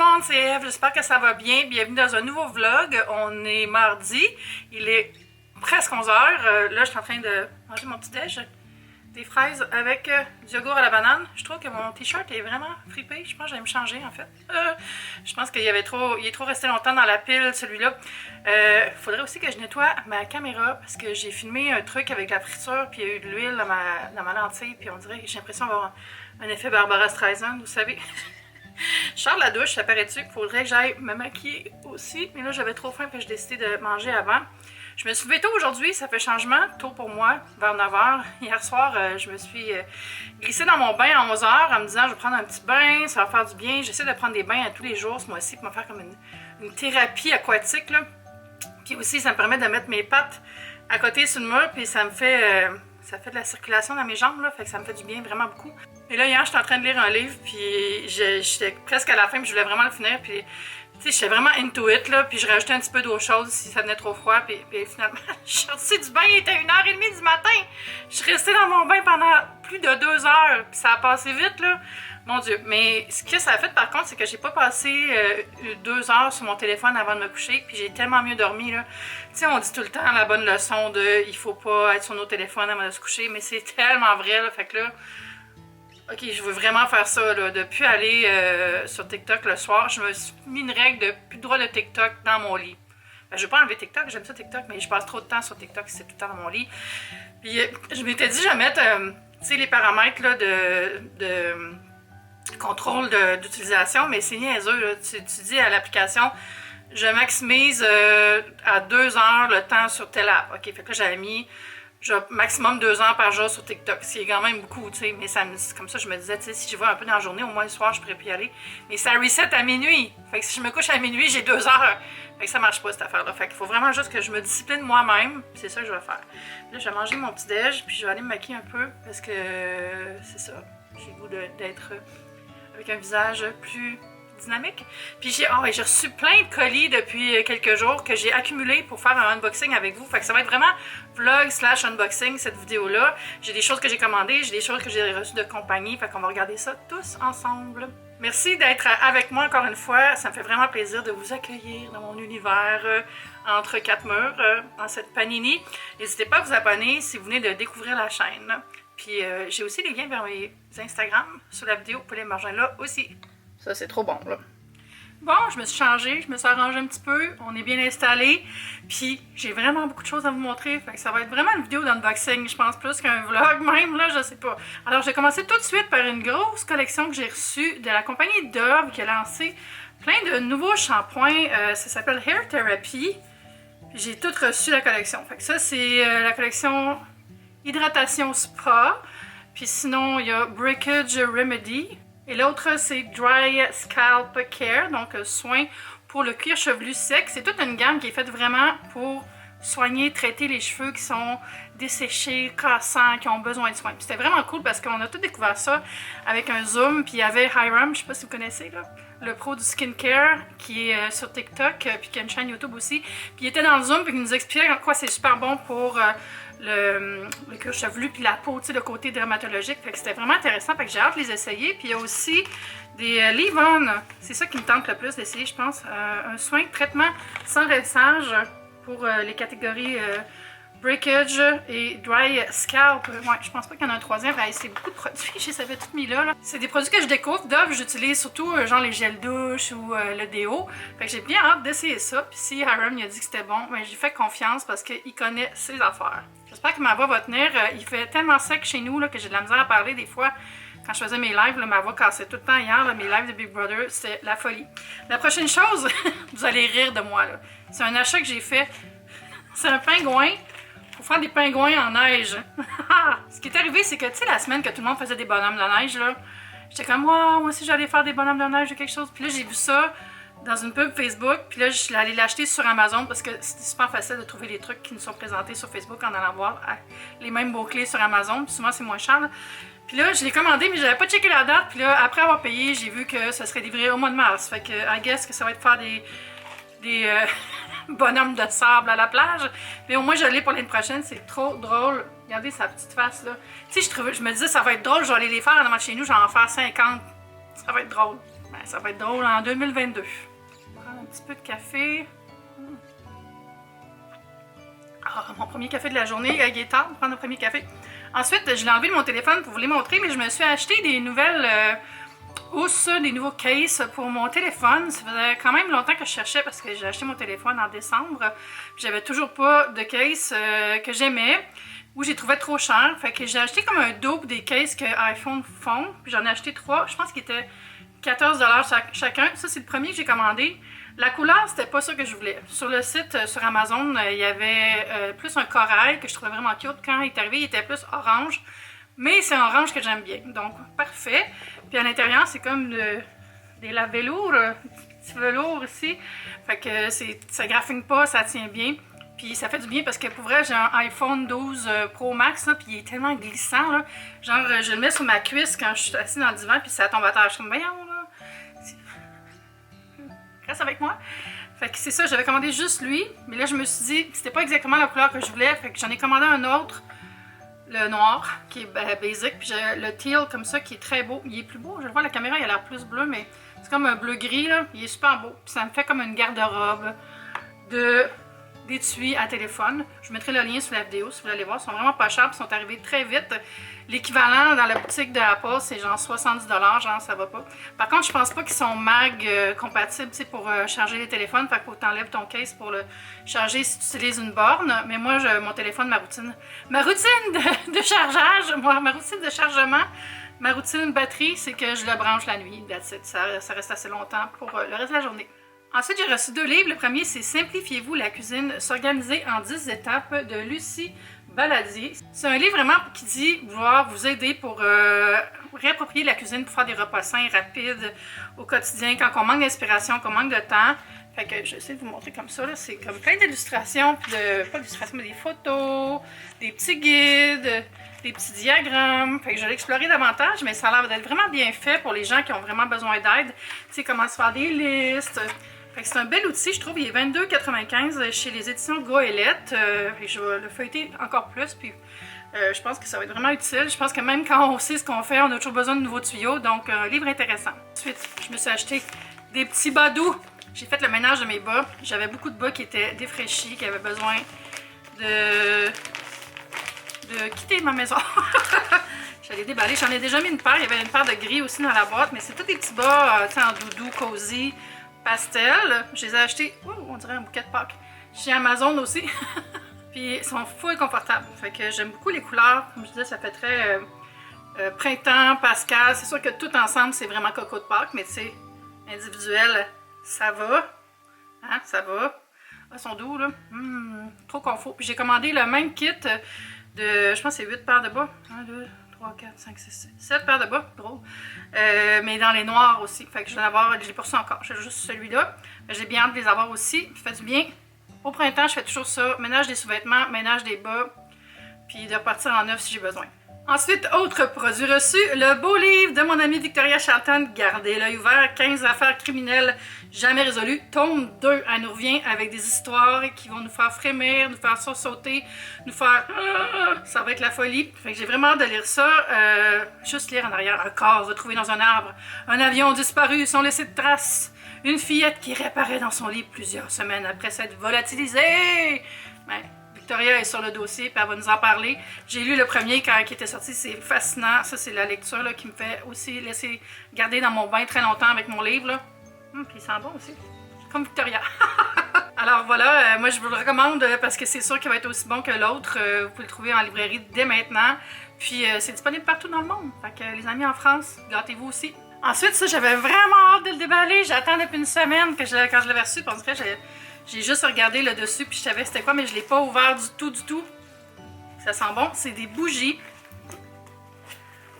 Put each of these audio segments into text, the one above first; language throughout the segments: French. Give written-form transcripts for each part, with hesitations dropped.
monde, c'est Eve, j'espère que ça va bien. Bienvenue dans un nouveau vlog. On est mardi, il est presque 11h. Là, je suis en train de manger mon petit déj. Des fraises avec du yogourt à la banane. Je trouve que mon t-shirt est vraiment fripé. Je pense que je vais me changer en fait. Je pense qu'il il est trop resté longtemps dans la pile celui-là. Faudrait aussi que je nettoie ma caméra parce que j'ai filmé un truc avec la friture puis il y a eu de l'huile dans ma lentille puis on dirait que j'ai l'impression d'avoir un effet Barbara Streisand, vous savez. Je sors de la douche, ça paraît-tu qu'il faudrait que j'aille me maquiller aussi. Mais là, j'avais trop faim et j'ai décidé de manger avant. Je me suis levée tôt aujourd'hui, ça fait changement, tôt pour moi, vers 9h. Hier soir, je me suis glissée dans mon bain à 11h en me disant je vais prendre un petit bain, ça va faire du bien. J'essaie de prendre des bains tous les jours ce mois-ci pour me faire comme une thérapie aquatique, là. Puis aussi, ça me permet de mettre mes pattes à côté sur le mur, puis ça me fait... ça fait de la circulation dans mes jambes, là, fait que ça me fait du bien vraiment beaucoup. Et là, hier, j'étais en train de lire un livre, puis j'étais presque à la fin, puis je voulais vraiment le finir, puis tu sais, j'étais vraiment into it, là, puis je rajoutais un petit peu d'eau chaude si ça venait trop froid, puis finalement, je suis sortie du bain, il était 1h30 du matin. Je suis restée dans mon bain pendant plus de 2 heures, puis ça a passé vite, là. Mon Dieu. Mais ce que ça a fait, par contre, c'est que j'ai pas passé 2 heures sur mon téléphone avant de me coucher, puis j'ai tellement mieux dormi, là. Tu sais, on dit tout le temps la bonne leçon de il faut pas être sur nos téléphones avant de se coucher, mais c'est tellement vrai, là. Fait que là, ok, je veux vraiment faire ça, là, de plus aller sur TikTok le soir. Je me suis mis une règle de plus de droit de TikTok dans mon lit. Ben, je vais pas enlever TikTok, j'aime ça TikTok, mais je passe trop de temps sur TikTok si c'est tout le temps dans mon lit. Puis je m'étais dit, je vais mettre, tu sais, les paramètres, là, de contrôle d'utilisation, mais c'est niaiseux, là. Tu dis à l'application, je maximise à 2 heures le temps sur telle app. Ok, fait que là, j'avais mis maximum 2 heures par jour sur TikTok, ce qui est quand même beaucoup, tu sais, mais comme ça, je me disais, tu sais, si je vais un peu dans la journée, au moins le soir, je pourrais plus y aller. Mais ça reset à minuit. Fait que si je me couche à minuit, j'ai 2 heures. Fait que ça marche pas, cette affaire-là. Fait qu'il faut vraiment juste que je me discipline moi-même, c'est ça que je vais faire. Puis là, je vais manger mon petit déj, puis je vais aller me maquiller un peu, parce que c'est ça, j'ai le goût d'être avec un visage plus dynamique. Puis j'ai reçu plein de colis depuis quelques jours que j'ai accumulés pour faire un unboxing avec vous. Fait que ça va être vraiment vlog / unboxing cette vidéo-là. J'ai des choses que j'ai commandées, j'ai des choses que j'ai reçues de compagnie. Fait qu'on va regarder ça tous ensemble. Merci d'être avec moi encore une fois. Ça me fait vraiment plaisir de vous accueillir dans mon univers entre 4 murs, dans cette panini. N'hésitez pas à vous abonner si vous venez de découvrir la chaîne. Puis j'ai aussi les liens vers mes Instagram sous la vidéo pour les margins là aussi. Ça, c'est trop bon, là. Bon, je me suis changée, je me suis arrangée un petit peu, on est bien installé. Puis, j'ai vraiment beaucoup de choses à vous montrer. Fait que ça va être vraiment une vidéo d'unboxing, je pense, plus qu'un vlog même, là, je sais pas. Alors, je vais commencer tout de suite par une grosse collection que j'ai reçue de la compagnie Dove qui a lancé plein de nouveaux shampoings. Ça s'appelle Hair Therapy. J'ai tout reçu la collection. Fait que ça, c'est la collection Hydratation Spa. Puis sinon, il y a Breakage Remedy. Et l'autre, c'est Dry Scalp Care, donc soin pour le cuir chevelu sec. C'est toute une gamme qui est faite vraiment pour soigner, traiter les cheveux qui sont desséchés, cassants, qui ont besoin de soins. C'était vraiment cool parce qu'on a tout découvert ça avec un Zoom. Puis il y avait Hiram, je sais pas si vous connaissez, là, le pro du skincare qui est sur TikTok, puis qui a une chaîne YouTube aussi. Puis il était dans le Zoom, puis il nous expliquait en quoi c'est super bon pour le cuir chevelu puis la peau, tu sais, le côté dermatologique. Fait que c'était vraiment intéressant, fait que j'ai hâte de les essayer. Puis il y a aussi des leave-on, c'est ça qui me tente le plus d'essayer, je pense. Un soin de traitement sans rinçage pour les catégories breakage et dry scalp. Ouais, je pense pas qu'il y en a un troisième. C'est beaucoup de produits, je les avais tous mis là. C'est des produits que je découvre. Dove, j'utilise surtout genre les gels douche ou le déo. Fait que j'ai bien hâte d'essayer ça. Puis si Hiram il a dit que c'était bon, ben, j'ai fait confiance parce qu'il connaît ses affaires. J'espère que ma voix va tenir. Il fait tellement sec chez nous là, que j'ai de la misère à parler des fois. Quand je faisais mes lives, là, ma voix cassait tout le temps hier. Là, mes lives de Big Brother, c'était la folie. La prochaine chose, vous allez rire de moi. C'est un achat que j'ai fait. C'est un pingouin. Pour faire des pingouins en neige. Ce qui est arrivé, c'est que, tu sais, la semaine que tout le monde faisait des bonhommes de neige, là, j'étais comme, moi aussi, j'allais faire des bonhommes de neige ou quelque chose. Puis là, j'ai vu ça dans une pub Facebook. Puis là, je suis allée l'acheter sur Amazon parce que c'était super facile de trouver les trucs qui nous sont présentés sur Facebook en allant voir les mêmes mots-clés sur Amazon. Puis souvent, c'est moins cher, là. Puis là, je l'ai commandé, mais j'avais pas checké la date. Puis là, après avoir payé, j'ai vu que ça serait livré au mois de mars. Fait que, I guess que ça va être faire des bonhommes de sable à la plage. Mais au moins, je l'ai pour l'année prochaine. C'est trop drôle. Regardez sa petite face, là. Tu sais, je me disais, ça va être drôle. Je vais aller les faire en chez nous. Je vais en faire 50. Ça va être drôle. Ben, ça va être drôle en 2022. Prendre un petit peu de café. Ah, mon premier café de la journée, il est tard, prendre le premier café. Ensuite, je l'ai enlevé de mon téléphone pour vous les montrer, mais je me suis acheté des nouvelles housses, des nouveaux cases pour mon téléphone. Ça faisait quand même longtemps que je cherchais parce que j'ai acheté mon téléphone en décembre. J'avais toujours pas de case que j'aimais ou j'ai trouvé trop cher. Fait que j'ai acheté comme un double des cases que iPhone font. Puis j'en ai acheté 3. Je pense qu'ils étaient 14 $ chacun. Ça, c'est le premier que j'ai commandé. La couleur, c'était pas ça que je voulais. Sur le site, sur Amazon, il y avait plus un corail que je trouvais vraiment cute. Quand il est arrivé, il était plus orange. Mais c'est un orange que j'aime bien. Donc, parfait. Puis à l'intérieur, c'est comme des velours, petit velours ici. Fait que ça graphine pas, ça tient bien. Puis ça fait du bien parce que pour vrai, j'ai un iPhone 12 Pro Max, là, puis il est tellement glissant. Là. Genre, je le mets sur ma cuisse quand je suis assise dans le divan, puis ça tombe à terre. Je suis comme, voyons, là. Reste avec moi. Fait que c'est ça, j'avais commandé juste lui. Mais là, je me suis dit que c'était pas exactement la couleur que je voulais. Fait que j'en ai commandé un autre. Le noir, qui est basic, puis j'ai le teal comme ça, qui est très beau. Il est plus beau, je le vois à la caméra, il a l'air plus bleu, mais c'est comme un bleu-gris, là. Il est super beau. Puis ça me fait comme une garde-robe d'étui à téléphone. Je vous mettrai le lien sur la vidéo si vous voulez aller voir. Ils sont vraiment pas chers, ils sont arrivés très vite. L'équivalent dans la boutique de Apple, c'est genre 70 $, genre ça va pas. Par contre, je pense pas qu'ils sont mag compatibles pour charger les téléphones. Fait qu'il faut que tu enlèves ton case pour le charger si tu utilises une borne. Mais moi, mon téléphone, ma routine de chargeage, ma routine de chargement, ma routine batterie, c'est que je le branche la nuit. Ça reste assez longtemps pour le reste de la journée. Ensuite, j'ai reçu 2 livres. Le premier, c'est Simplifiez-vous la cuisine, s'organiser en 10 étapes de Lucie Baladier. C'est un livre vraiment qui dit vouloir vous aider pour réapproprier la cuisine pour faire des repas sains, rapides au quotidien, quand on manque d'inspiration, qu'on manque de temps. Fait que je vais essayer de vous montrer comme ça. C'est comme plein d'illustrations, puis pas d'illustrations, mais des photos, des petits guides, des petits diagrammes. Fait que je vais l'explorer davantage, mais ça a l'air d'être vraiment bien fait pour les gens qui ont vraiment besoin d'aide. Tu sais, comment se faire des listes. Fait que c'est un bel outil, je trouve. Il est 22,95 chez les éditions Goélette. Je vais le feuilleter encore plus, puis je pense que ça va être vraiment utile. Je pense que même quand on sait ce qu'on fait, on a toujours besoin de nouveaux tuyaux. Donc, un livre intéressant. Ensuite, je me suis acheté des petits bas doux. J'ai fait le ménage de mes bas. J'avais beaucoup de bas qui étaient défraîchis, qui avaient besoin de quitter ma maison. J'allais déballer. J'en ai déjà mis une paire. Il y avait une paire de gris aussi dans la boîte, mais c'est tous des petits bas en doudou, cosy, pastel. Je les ai achetés, on dirait un bouquet de Pâques, chez Amazon aussi. Puis ils sont full confortables. Fait que j'aime beaucoup les couleurs. Comme je disais, ça fait très printemps, pascal. C'est sûr que tout ensemble, c'est vraiment coco de Pâques, mais tu sais, individuel, ça va. Hein, ça va. Ah, ils sont doux, là. Trop confort. Puis j'ai commandé le même kit de, je pense que c'est 8 paires de bas. 1, 2, 3, 4, 5, 6, 7 paires de bas. Drôle. Mais dans les noirs aussi. Fait que je vais en avoir, je l'ai pas reçu encore. J'ai juste celui-là. J'ai bien hâte de les avoir aussi. Ça fait du bien. Au printemps, je fais toujours ça. Ménage des sous-vêtements, ménage des bas. Puis de repartir en neuf si j'ai besoin. Ensuite, autre produit reçu, le beau livre de mon amie Victoria Charlton, Gardez l'œil ouvert, 15 affaires criminelles jamais résolues, tome 2. Elle nous revient avec des histoires qui vont nous faire frémir, nous faire sursauter, nous faire... ça va être la folie. Fait que j'ai vraiment hâte de lire ça. Juste lire en arrière, un corps retrouvé dans un arbre, un avion disparu sans laisser de traces, une fillette qui réapparaît dans son lit plusieurs semaines après s'être volatilisée. Ben, Victoria est sur le dossier, puis elle va nous en parler. J'ai lu le premier quand il était sorti, c'est fascinant. Ça, c'est la lecture là, qui me fait aussi laisser garder dans mon bain très longtemps avec mon livre. Là. Puis il sent bon aussi. Comme Victoria. Alors voilà, moi je vous le recommande parce que c'est sûr qu'il va être aussi bon que l'autre. Vous pouvez le trouver en librairie dès maintenant. Puis c'est disponible partout dans le monde. Fait que les amis en France, gâtez-vous aussi. Ensuite, ça, j'avais vraiment hâte de le déballer. J'attends depuis une semaine quand je l'avais reçu. Parce que j'ai juste regardé le dessus puis je savais c'était quoi, mais je ne l'ai pas ouvert du tout. Ça sent bon. C'est des bougies.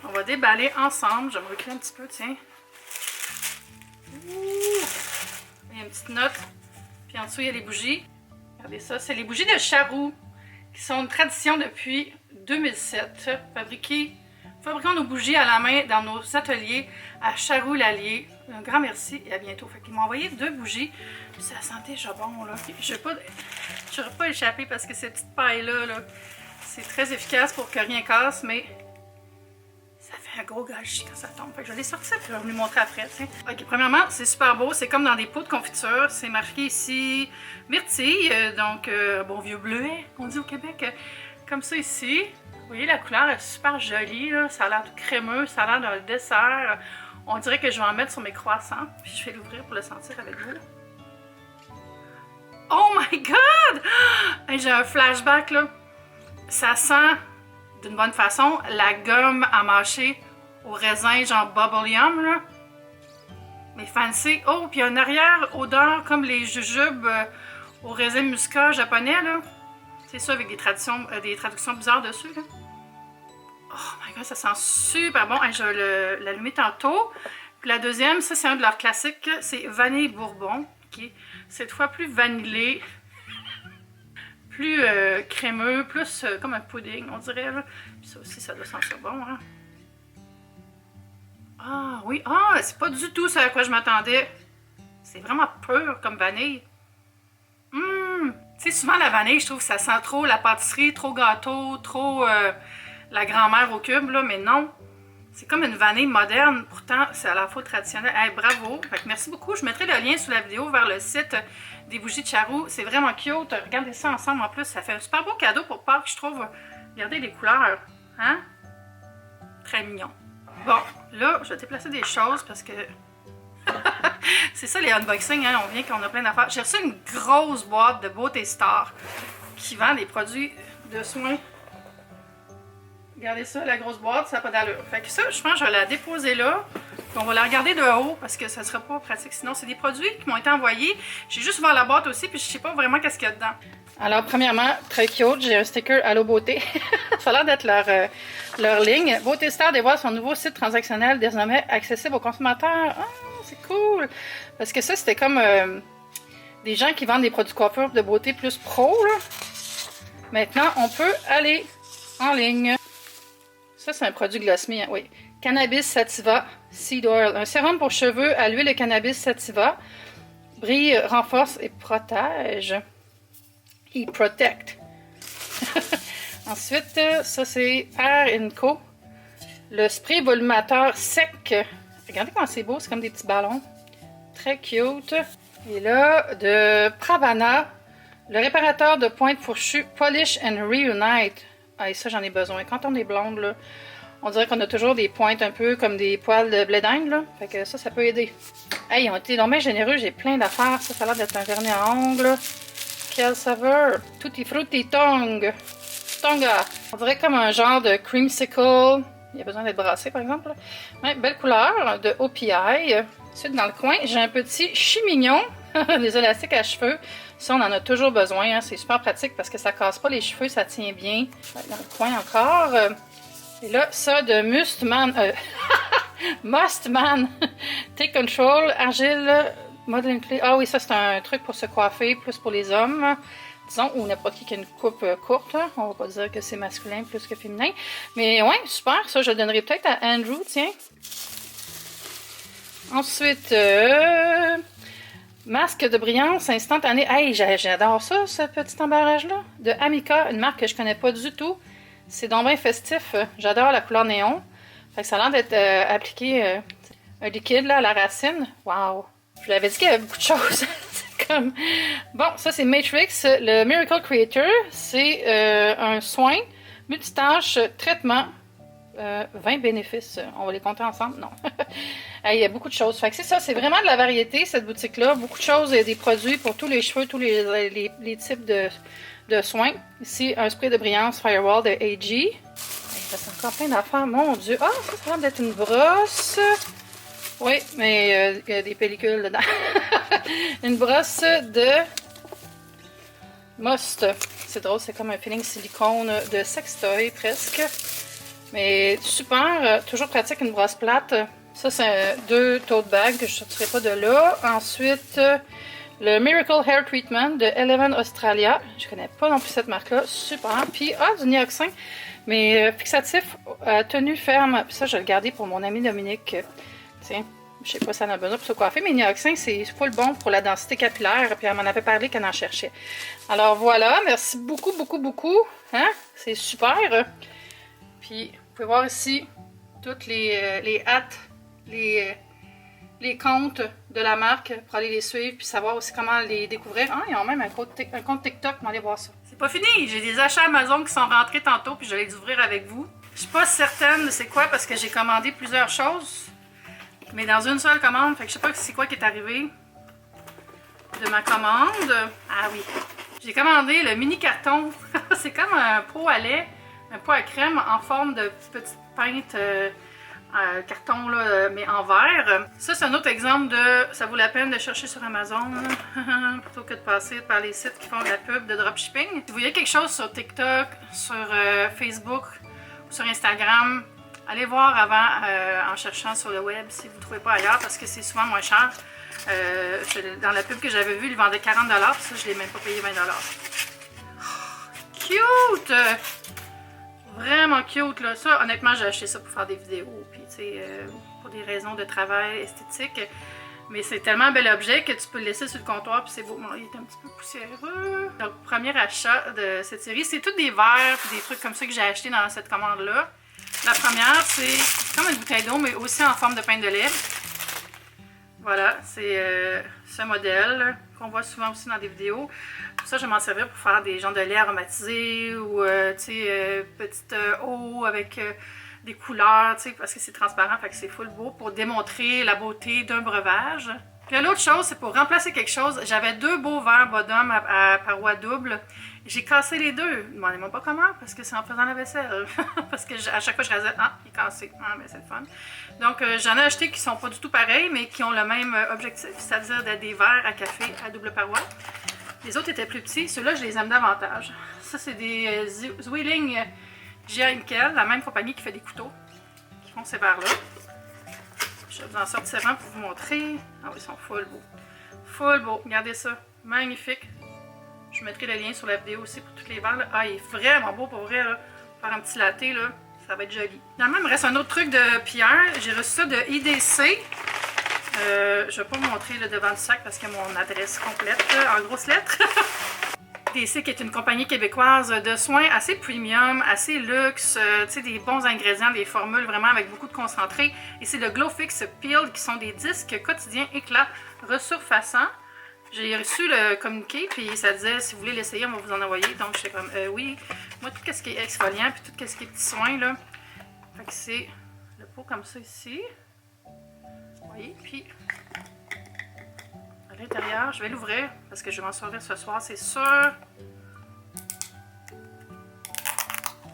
On va déballer ensemble. Je vais me reculer un petit peu, tiens. Ouh. Il y a une petite note. Puis en dessous, il y a les bougies. Regardez ça. C'est les bougies de Charroux qui sont une tradition depuis 2007. Fabriquons nos bougies à la main dans nos ateliers à Charroux-Lallier. Un grand merci et à bientôt. Fait qu'ils m'ont envoyé 2 bougies. Puis ça sentait déjà bon, là. Je n'aurais pas échappé parce que cette petite paille-là, là, c'est très efficace pour que rien casse, mais ça fait un gros gâchis quand ça tombe. Fait que je vais les sortir puis je vais vous les montrer après. T'sais. Ok, premièrement, c'est super beau. C'est comme dans des pots de confiture. C'est marqué ici myrtille, donc bon vieux bleuet, on dit au Québec. Comme ça ici. Vous voyez, la couleur est super jolie. Là. Ça a l'air tout crémeux. Ça a l'air d'un dessert. On dirait que je vais en mettre sur mes croissants. Puis je vais l'ouvrir pour le sentir avec vous. Oh my god! Hey, j'ai un flashback là. Ça sent d'une bonne façon la gomme à mâcher au raisin genre bubble yum là. Mais fancy. Oh, puis un arrière odeur comme les jujubes au raisin muscat japonais là. C'est ça avec des traductions bizarres dessus là. Oh my god, ça sent super bon. Hey, je vais l'allumer tantôt. Puis la deuxième, ça c'est un de leurs classiques, c'est vanille bourbon. Qui est cette fois plus vanillé. Plus crémeux, plus comme un pudding, on dirait. Là. Puis ça aussi, ça doit sentir bon. Hein? Ah oui, ah, c'est pas du tout ce à quoi je m'attendais. C'est vraiment pur comme vanille. Tu sais, souvent la vanille, je trouve que ça sent trop la pâtisserie, trop gâteau, trop la grand-mère au cube, là, mais non. C'est comme une vanille moderne, pourtant c'est à la fois traditionnelle. Hey, bravo! Fait que merci beaucoup. Je mettrai le lien sous la vidéo vers le site des bougies de Charroux. C'est vraiment cute. Regardez ça ensemble en plus. Ça fait un super beau cadeau pour Pâques, je trouve. Regardez les couleurs. Hein? Très mignon. Bon, là, je vais déplacer des choses parce que c'est ça les unboxings. Hein? On vient qu'on a plein d'affaires. J'ai reçu une grosse boîte de Beauté Star qui vend des produits de soins. Regardez ça, la grosse boîte, ça n'a pas d'allure. Fait que ça, je pense que je vais la déposer là. Puis on va la regarder de haut parce que ça ne sera pas pratique. Sinon, c'est des produits qui m'ont été envoyés. J'ai juste ouvert la boîte aussi, puis je ne sais pas vraiment qu'est-ce qu'il y a dedans. Alors, premièrement, très cute, j'ai un sticker Allo Beauté. Ça a l'air d'être leur ligne. Beauté Star dévoile son nouveau site transactionnel désormais accessible aux consommateurs. Ah, c'est cool! Parce que ça, c'était comme des gens qui vendent des produits coiffure de beauté plus pro. Là. Maintenant, on peut aller en ligne. Ça, c'est un produit Gloss Me, hein, oui. Cannabis Sativa Seed Oil. Un sérum pour cheveux à l'huile de cannabis sativa. Brille, renforce et protège. Et protect. Ensuite, ça, c'est Air & Co. Le spray volumateur sec. Regardez comment c'est beau, c'est comme des petits ballons. Très cute. Et là, de Pravana. Le réparateur de pointe fourchue Polish and Reunite. Ah, et ça, j'en ai besoin. Quand on est blonde, là, on dirait qu'on a toujours des pointes un peu comme des poils de blé d'Inde, là. Fait que ça peut aider. Hey, ils ont été vraiment généreux. J'ai plein d'affaires. Ça a l'air d'être un vernis à ongles. Quelle saveur! Tutti Frutti Tonga. On dirait comme un genre de creamsicle. Il y a besoin d'être brassé, par exemple. Ouais, belle couleur de OPI. Ensuite, dans le coin, j'ai un petit chimignon. Les élastiques à cheveux. Ça, on en a toujours besoin. Hein. C'est super pratique parce que ça casse pas les cheveux, ça tient bien. Dans le coin encore. Et là, ça de Mustman. Mustman. Take Control. Argile. Modeling Clay. Ah oui, ça, c'est un truc pour se coiffer, plus pour les hommes. Disons, ou n'importe qui a une coupe courte. Là. On va pas dire que c'est masculin plus que féminin. Mais ouais, super. Ça, je le donnerai peut-être à Andrew, tiens. Ensuite, masque de brillance instantanée. Hey, j'adore ça, ce petit emballage-là. De Amica, une marque que je connais pas du tout. C'est donc bien festif. J'adore la couleur néon. Fait que ça a l'air d'être appliqué un liquide là, à la racine. Waouh! Je vous l'avais dit qu'il y avait beaucoup de choses. C'est comme... Bon, ça c'est Matrix. Le Miracle Creator, c'est un soin, multitâche, traitement. 20 bénéfices. On va les compter ensemble? Non. Il y a beaucoup de choses. Fait que c'est ça, c'est vraiment de la variété, cette boutique-là. Beaucoup de choses, des produits pour tous les cheveux, tous les types de soins. Ici, un spray de brillance Firewall de AG. Il reste encore plein d'affaires. Mon Dieu! Ah, ça a l'air d'être une brosse. Oui, mais il y a des pellicules dedans. Une brosse de Must. C'est drôle, c'est comme un feeling silicone de sextoy presque. Mais super, toujours pratique une brosse plate. Ça, c'est 2 tote bags que je ne sortirai pas de là. Ensuite, le Miracle Hair Treatment de Eleven Australia. Je ne connais pas non plus cette marque-là. Super. Puis, du Nioxin. Mais fixatif, tenue ferme. Puis ça, je vais le garder pour mon ami Dominique. Tiens, je sais pas si elle en a besoin pour se coiffer, mais Nioxin, c'est full bon pour la densité capillaire. Puis elle m'en avait parlé qu'elle en cherchait. Alors voilà, merci beaucoup, beaucoup, beaucoup. Hein? C'est super. Puis, vous pouvez voir ici toutes les hâtes, les comptes de la marque pour aller les suivre puis savoir aussi comment les découvrir. Ah, ils ont même un compte TikTok, on va aller voir ça. C'est pas fini, j'ai des achats Amazon qui sont rentrés tantôt puis je vais les ouvrir avec vous. Je suis pas certaine de c'est quoi parce que j'ai commandé plusieurs choses, mais dans une seule commande, fait que je sais pas c'est quoi qui est arrivé de ma commande. Ah oui, j'ai commandé le mini carton. C'est comme un pot à lait, un pot à crème en forme de petite pinte carton là, mais en verre. Ça, c'est un autre exemple de ça vaut la peine de chercher sur Amazon plutôt que de passer par les sites qui font de la pub de dropshipping. Si vous voyez quelque chose sur TikTok, sur Facebook ou sur Instagram, allez voir avant en cherchant sur le web si vous ne trouvez pas ailleurs parce que c'est souvent moins cher. Dans la pub que j'avais vue, ils vendaient 40$, ça je ne l'ai même pas payé 20$. Oh, cute! Vraiment cute là, ça honnêtement j'ai acheté ça pour faire des vidéos, puis tu sais, pour des raisons de travail esthétique, mais c'est tellement un bel objet que tu peux le laisser sur le comptoir puis c'est beau. Bon, il est un petit peu poussiéreux. Donc premier achat de cette série, c'est tous des verres puis des trucs comme ça que j'ai acheté dans cette commande là. La première c'est comme une bouteille d'eau mais aussi en forme de pain de lait. Voilà, c'est ce modèle qu'on voit souvent aussi dans des vidéos. Pour ça, je vais m'en servir pour faire des genres de lait aromatisé ou, tu sais, petite eau avec des couleurs, tu sais, parce que c'est transparent, fait que c'est full beau pour démontrer la beauté d'un breuvage. Puis l'autre chose, c'est pour remplacer quelque chose. J'avais deux beaux verres Bodum à parois doubles. J'ai cassé les deux. Demandez-moi pas comment, parce que c'est en faisant la vaisselle. Parce que à chaque fois, je rasais, ah, il est cassé. Ah, mais c'est le fun. Donc, j'en ai acheté qui sont pas du tout pareils, mais qui ont le même objectif, c'est-à-dire d'être des verres à café à double paroi. Les autres étaient plus petits. Ceux-là, je les aime davantage. Ça, c'est des Zwilling G.I. Nickel, la même compagnie qui fait des couteaux, qui font ces verres-là. Je vais vous en sortir un pour vous montrer. Ah oui, ils sont full beaux. Full beaux. Regardez ça. Magnifique. Je mettrai le lien sur la vidéo aussi pour toutes les verres. Là. Ah, il est vraiment beau pour vrai. Là. Faire un petit latte, là, ça va être joli. Finalement, il me reste un autre truc de Pierre. J'ai reçu ça de IDC. Je ne vais pas vous montrer le devant du sac parce qu'il y a mon adresse complète là, en grosses lettres. IDC qui est une compagnie québécoise de soins assez premium, assez luxe, tu sais, des bons ingrédients, des formules vraiment avec beaucoup de concentré. Et c'est le Glow Fix Peel qui sont des disques quotidiens éclat resurfaçants. J'ai reçu le communiqué, puis ça disait, si vous voulez l'essayer, on va vous en envoyer. Donc, j'étais comme, oui. Moi, tout ce qui est exfoliant, puis tout ce qui est petits soins, là. Fait que c'est le pot comme ça ici. Vous voyez, puis à l'intérieur, je vais l'ouvrir, parce que je vais m'en servir ce soir, c'est sûr.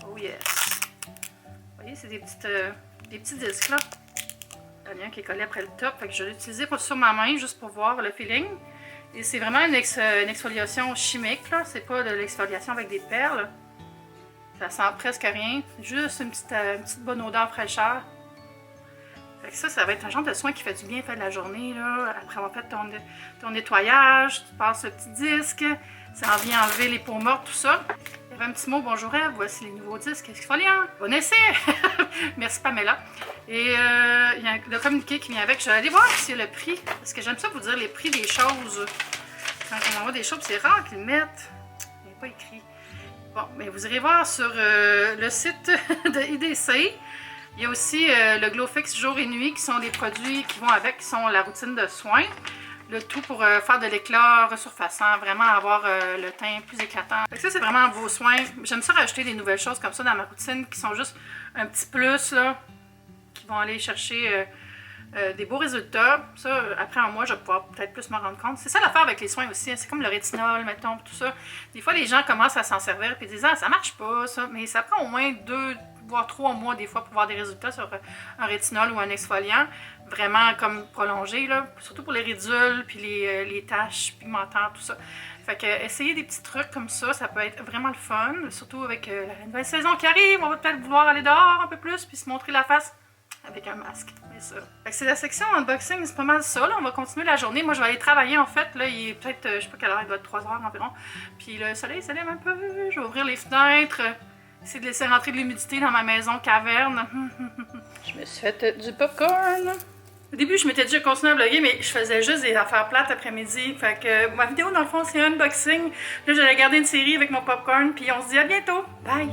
Oh yes! Vous voyez, c'est des petits disques, là. Il y en a un qui est collé après le top, fait que je vais l'utiliser sur ma main, juste pour voir le feeling. Et c'est vraiment une exfoliation chimique, là. C'est pas de l'exfoliation avec des perles. Ça sent presque rien. Juste une petite bonne odeur fraîcheur. Fait que ça va être un genre de soin qui fait du bien fait de la journée, là. Après avoir fait ton nettoyage, tu passes le petit disque. Ça en vient enlever les peaux mortes, tout ça. Il y avait un petit mot, bonjour Ève, voici les nouveaux disques exfoliants. Bon essai! Merci Pamela. Et il y a le communiqué qui vient avec. Je vais aller voir si le prix, parce que j'aime ça vous dire les prix des choses. Quand on envoie des choses, c'est rare qu'ils le mettent. Il n'est pas écrit. Bon, mais vous irez voir sur le site de IDC. Il y a aussi le Glow Fix jour et nuit qui sont des produits qui vont avec, qui sont la routine de soins. Le tout pour faire de l'éclat resurfaçant, vraiment avoir le teint plus éclatant. Fait que ça, c'est vraiment vos soins. J'aime ça rajouter des nouvelles choses comme ça dans ma routine qui sont juste un petit plus, là, qui vont aller chercher des beaux résultats. Ça, après un mois, je vais pouvoir peut-être plus m'en rendre compte. C'est ça l'affaire avec les soins aussi. C'est comme le rétinol, mettons, tout ça. Des fois, les gens commencent à s'en servir et disent « Ah, ça marche pas, ça. » Mais ça prend au moins 2 voire 3 mois des fois pour voir des résultats sur un rétinol ou un exfoliant. Vraiment comme prolongé, là. Surtout pour les ridules, puis les taches pigmentaires, tout ça. Fait que essayer des petits trucs comme ça, ça peut être vraiment le fun. Surtout avec la nouvelle saison qui arrive, on va peut-être vouloir aller dehors un peu plus, puis se montrer la face avec un masque. Ça. Fait que c'est la section unboxing, c'est pas mal ça. Là. On va continuer la journée. Moi, je vais aller travailler en fait. Là, il est peut-être, je sais pas quelle heure, il doit être 3 heures environ. Puis le soleil se lève un peu. Je vais ouvrir les fenêtres. Essayer de laisser rentrer de l'humidité dans ma maison caverne. Je me suis fait du popcorn. Au début, je m'étais dit, je continue à vlogger, mais je faisais juste des affaires plates après-midi. Fait que ma vidéo, dans le fond, c'est un unboxing. Là, j'allais regarder une série avec mon popcorn. Puis on se dit à bientôt. Bye!